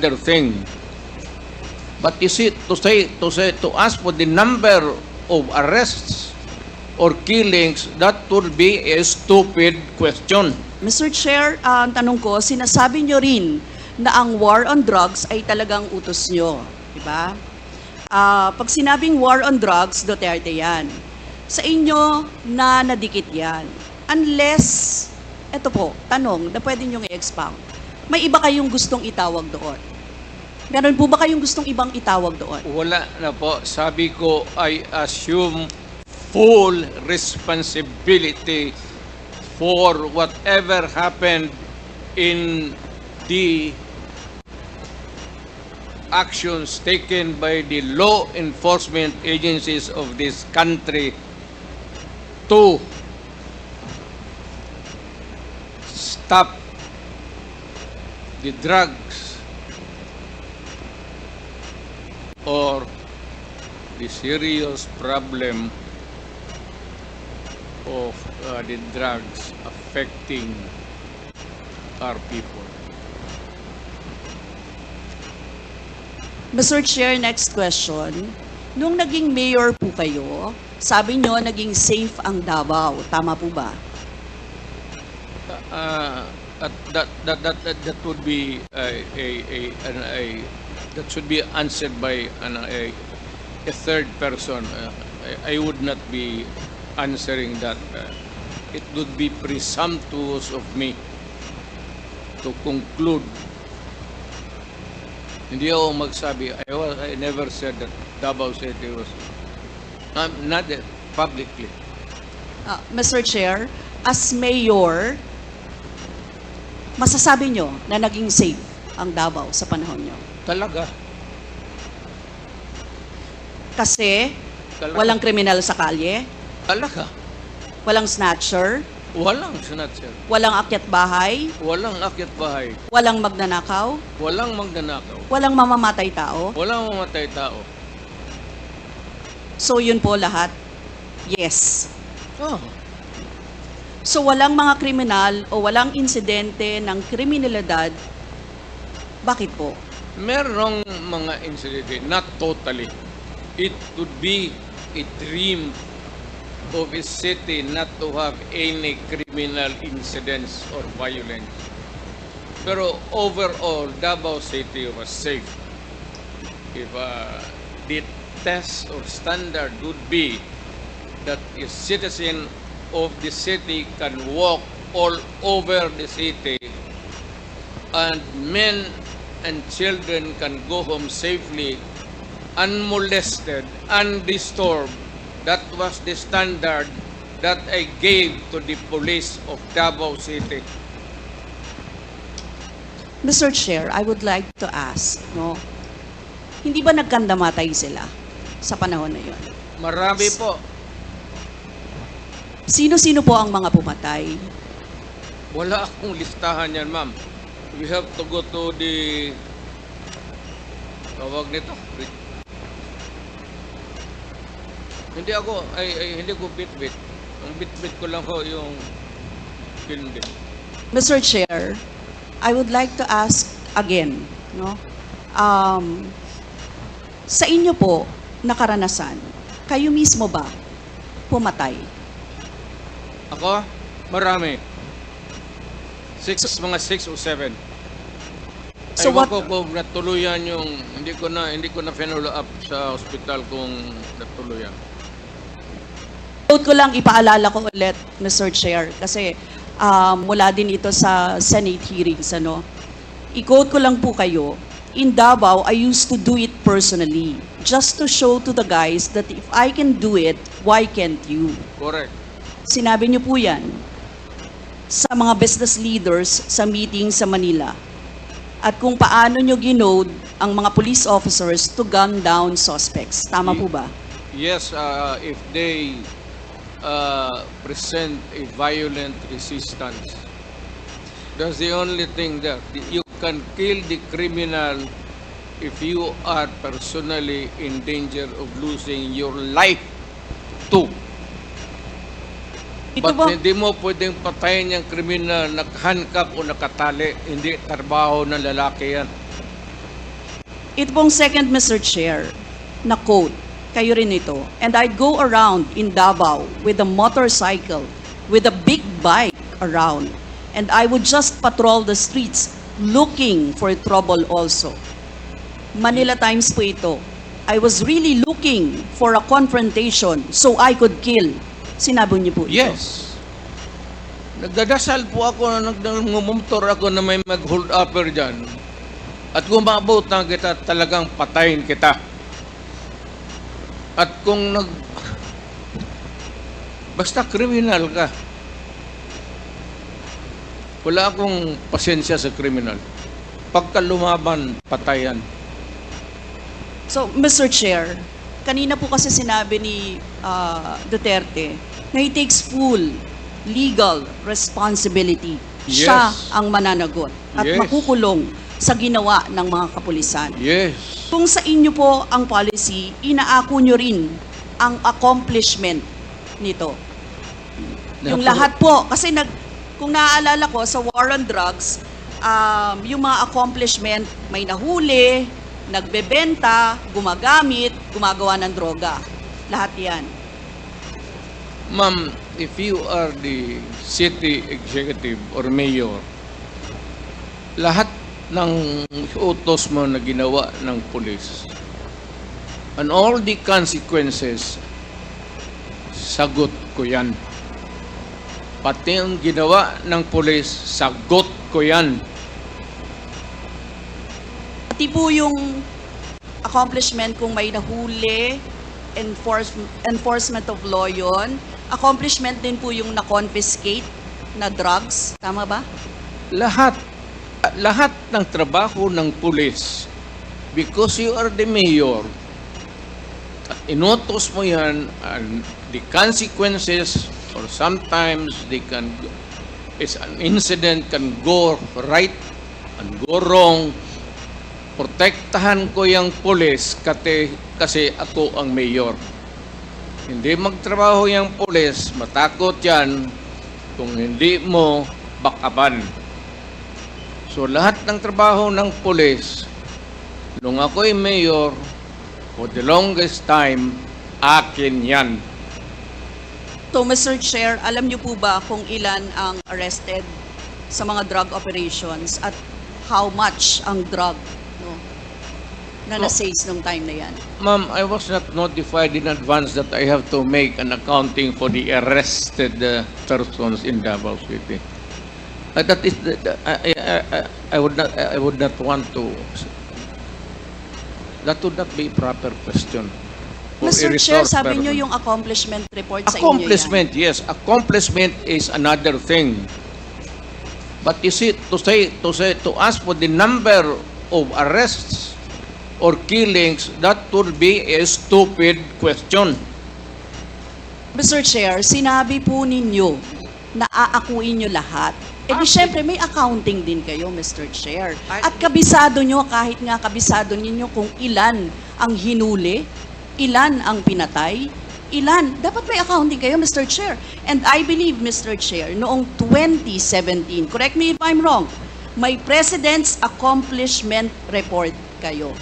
another thing. But you see, to ask for the number of arrests or killings, that would be a stupid question. Mr. Chair, ang tanong ko, sinasabi nyo rin na ang war on drugs ay talagang utos nyo. Diba? Pag sinabing war on drugs, Duterte yan. Sa inyo na nadikit yan. Unless, eto po, tanong na pwede nyo i-expound. May iba kayong gustong itawag doon? Meron po ba kayong gustong ibang itawag doon? Wala na po. Sabi ko, I assume full responsibility for whatever happened in the actions taken by the law enforcement agencies of this country to stop the drugs or the serious problem of the drugs affecting our people. Mr. Chair, next question. Nung naging mayor po kayo, sabi nyo naging safe ang Davao. Tama po ba? That would be that should be answered by a third person. I would not be answering that. It would be presumptuous of me to conclude. Hindi ako magsabi. I never said that Davao City was not publicly. Mr. Chair, as mayor, masasabi nyo na naging safe ang Davao sa panahon nyo? Talaga. Kasi Talaga. walang kriminal sa kalye, Talaga. walang snatcher, Walang snatcher. walang akyat bahay, Walang akyat bahay. walang magnanakaw, Walang magnanakaw. walang mamamatay tao. Walang mamatay tao. So yun po lahat, yes. Oh. So walang mga kriminal o walang insidente ng kriminalidad, bakit po? Merong mga incident, not totally. It would be a dream of a city not to have any criminal incidents or violence. Pero overall, Davao City was safe. If the test or standard would be that a citizen of the city can walk all over the city and men and children can go home safely, unmolested, undisturbed. That was the standard that I gave to the police of Davao City. Mr. Chair, I would like to ask, no? Hindi ba nagkandamatay sila sa panahon na yun? Marami po. Sino-sino po ang mga pumatay? Wala akong listahan yan, ma'am. We have to go to the tawag nito. Hindi ko bit-bit. Ang bit-bit ko lang ho yung film din. Mr. Chair, I would like to ask again, no? Sa inyo po na karanasan, kayo mismo ba pumatay? Ako? Marami. Mga 6 o 7. So Ewan what- ko kung natuluyan yung hindi ko na follow up sa ospital kung natuluyan. Quote ko lang, ipaalala ko ulit, Mr. Chair, kasi mula din ito sa Senate hearings, ano? I-quote ko lang po kayo, in Davao, I used to do it personally, just to show to the guys that if I can do it, why can't you? Correct. Sinabi niyo po yan sa mga business leaders sa meeting sa Manila. At kung paano niyo ginode ang mga police officers to gun down suspects. Tama po ba? Yes, if they present a violent resistance. That's the only thing that you can kill the criminal if you are personally in danger of losing your life too. Ito But ba, hindi mo pwedeng patayin yung kriminal nakahandcuff o nakatali. Hindi trabaho ng lalaki yan. Ito pong second, Mr. Chair, na quote, kayo rin ito. And I'd go around in Davao with a motorcycle, with a big bike around. And I would just patrol the streets looking for trouble also. Manila Times po ito. I was really looking for a confrontation so I could kill. Sinabi niyo po ito. Yes. Nagdadasal po ako na nagmumumtor ako na may mag-hold upper dyan. At gumabot na kita, talagang patayin kita. At kung basta kriminal ka, wala akong pasensya sa kriminal. Pagka lumaban, patayan. So, Mr. Chair, kanina po kasi sinabi ni Duterte na he takes full legal responsibility. Yes. Siya ang mananagot at Yes. makukulong sa ginawa ng mga kapulisan. Yes. Kung sa inyo po ang policy, inaako nyo rin ang accomplishment nito. Yung lahat po, kasi kung naaalala ko sa war on drugs, yung mga accomplishment, may nahuli, nagbebenta, gumagamit, gumagawa ng droga. Lahat yan. Ma'am, if you are the city executive or mayor, lahat ng utos mo na ginawa ng pulis and all the consequences, sagot ko yan. Pati ang ginawa ng pulis, sagot ko yan. Pati po yung accomplishment kung may nahuli, enforcement of law yun. Accomplishment din po yung na-confiscate na drugs. Tama ba? Lahat ng trabaho ng pulis, because you are the mayor, at inutos mo yan, and the consequences, or sometimes an incident can go right and go wrong. Protektahan ko yung pulis kasi ako ang mayor. Hindi magtrabaho yung pulis, matakot yan kung hindi mo bakaban. So lahat ng trabaho ng pulis, nung ako'y mayor, for the longest time, akin yan. So, Mr. Chair, alam niyo po ba kung ilan ang arrested sa mga drug operations at how much ang drug na na-seize nung time na yan? Ma'am, I was not notified in advance that I have to make an accounting for the arrested persons in Davao City. That is, I would not want to. That would not be a proper question. For a Mr. Chair, resource sabi person. niyo yung accomplishment report sa inyo yan. Accomplishment, yes. Accomplishment is another thing. But you see, to ask for the number of arrests or killings, that would be a stupid question. Mr. Chair, sinabi po ninyo na aakuin nyo lahat. Eh di syempre may accounting din kayo, Mr. Chair. At kabisado nyo, kahit nga kabisado ninyo kung ilan ang hinuli, ilan ang pinatay, ilan. Dapat may accounting kayo, Mr. Chair. And I believe, Mr. Chair, noong 2017, correct me if I'm wrong, may President's Accomplishment Report kayo.